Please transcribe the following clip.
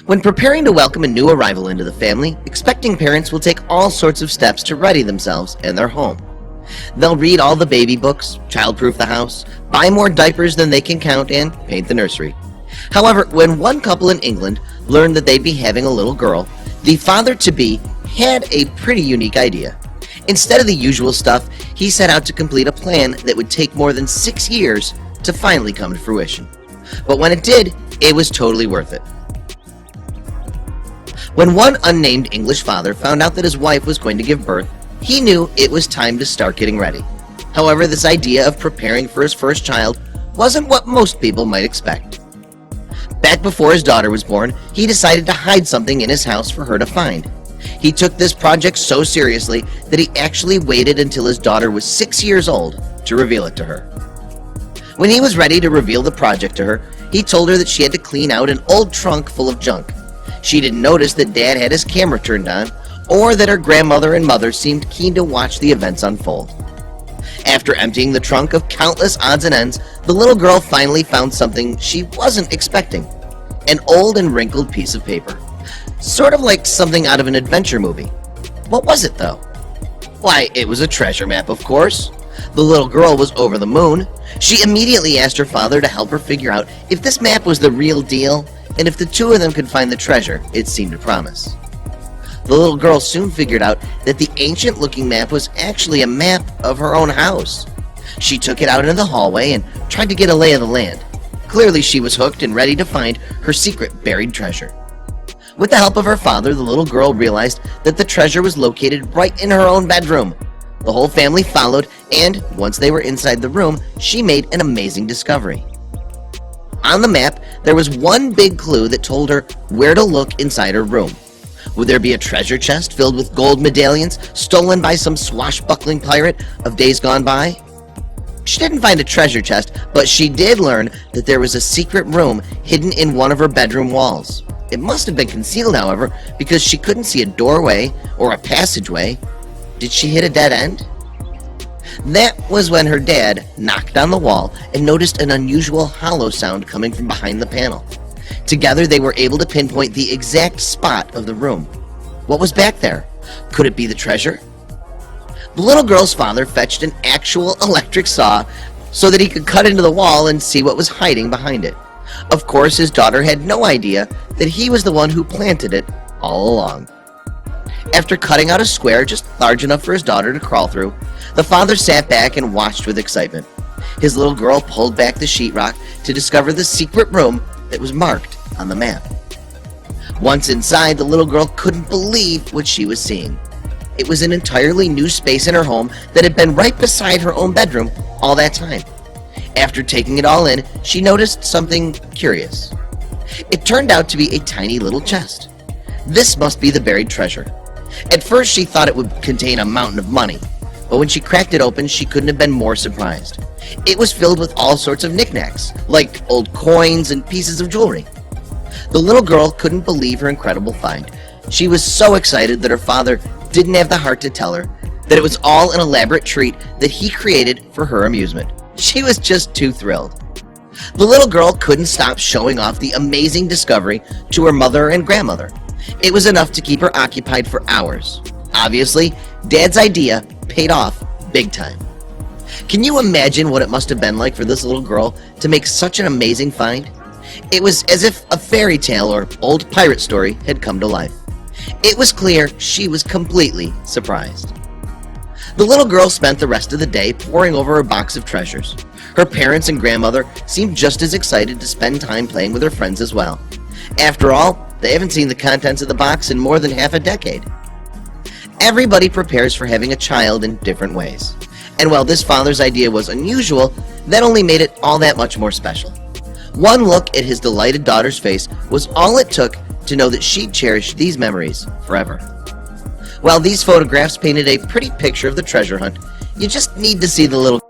When preparing to welcome a new arrival into the family, expecting parents will take all sorts of steps to ready themselves and their home. They'll read all the baby books, childproof the house, buy more diapers than they can count, and paint the nursery. However, when one couple in England learned that they'd be having a little girl, the father-to-be had a pretty unique idea. Instead of the usual stuff, he set out to complete a plan that would take more than 6 years to finally come to fruition. But when it did, it was totally worth it. When one unnamed English father found out that his wife was going to give birth, he knew it was time to start getting ready. However, this idea of preparing for his first child wasn't what most people might expect. Back before his daughter was born, he decided to hide something in his house for her to find. He took this project so seriously that he actually waited until his daughter was 6 years old to reveal it to her. When he was ready to reveal the project to her, he told her that she had to clean out an old trunk full of junk. She didn't notice that Dad had his camera turned on, or that her grandmother and mother seemed keen to watch the events unfold. After emptying the trunk of countless odds and ends, the little girl finally found something she wasn't expecting. An old and wrinkled piece of paper. Sort of like something out of an adventure movie. What was it, though? Why, it was a treasure map, of course. The little girl was over the moon. She immediately asked her father to help her figure out if this map was the real deal, and if the two of them could find the treasure it seemed to promise. The little girl soon figured out that the ancient-looking map was actually a map of her own house. She took it out into the hallway and tried to get a lay of the land. Clearly, she was hooked and ready to find her secret buried treasure. With the help of her father, the little girl realized that the treasure was located right in her own bedroom. The whole family followed, and once they were inside the room, she made an amazing discovery. On the map, there was one big clue that told her where to look inside her room. Would there be a treasure chest filled with gold medallions stolen by some swashbuckling pirate of days gone by? She didn't find a treasure chest, but she did learn that there was a secret room hidden in one of her bedroom walls. It must have been concealed, however, because she couldn't see a doorway or a passageway. Did she hit a dead end? That was when her dad knocked on the wall and noticed an unusual hollow sound coming from behind the panel. Together, they were able to pinpoint the exact spot of the room. What was back there? Could it be the treasure? The little girl's father fetched an actual electric saw so that he could cut into the wall and see what was hiding behind it. Of course, his daughter had no idea that he was the one who planted it all along. After cutting out a square just large enough for his daughter to crawl through, the father sat back and watched with excitement. His little girl pulled back the sheetrock to discover the secret room that was marked on the map. Once inside, the little girl couldn't believe what she was seeing. It was an entirely new space in her home that had been right beside her own bedroom all that time. After taking it all in, she noticed something curious. It turned out to be a tiny little chest. This must be the buried treasure. At first, she thought it would contain a mountain of money, but when she cracked it open, she couldn't have been more surprised. It was filled with all sorts of knickknacks, like old coins and pieces of jewelry. The little girl couldn't believe her incredible find. She was so excited that her father didn't have the heart to tell her that it was all an elaborate treat that he created for her amusement. She was just too thrilled. The little girl couldn't stop showing off the amazing discovery to her mother and grandmother. It was enough to keep her occupied for hours. Obviously, Dad's idea paid off big time. Can you imagine what it must have been like for this little girl to make such an amazing find? It was as if a fairy tale or old pirate story had come to life. It was clear she was completely surprised. The little girl spent the rest of the day poring over her box of treasures. Her parents and grandmother seemed just as excited to spend time playing with her friends as well. After all, they haven't seen the contents of the box in more than half a decade. Everybody prepares for having a child in different ways. And while this father's idea was unusual, that only made it all that much more special. One look at his delighted daughter's face was all it took to know that she'd cherish these memories forever. While these photographs painted a pretty picture of the treasure hunt, you just need to see the little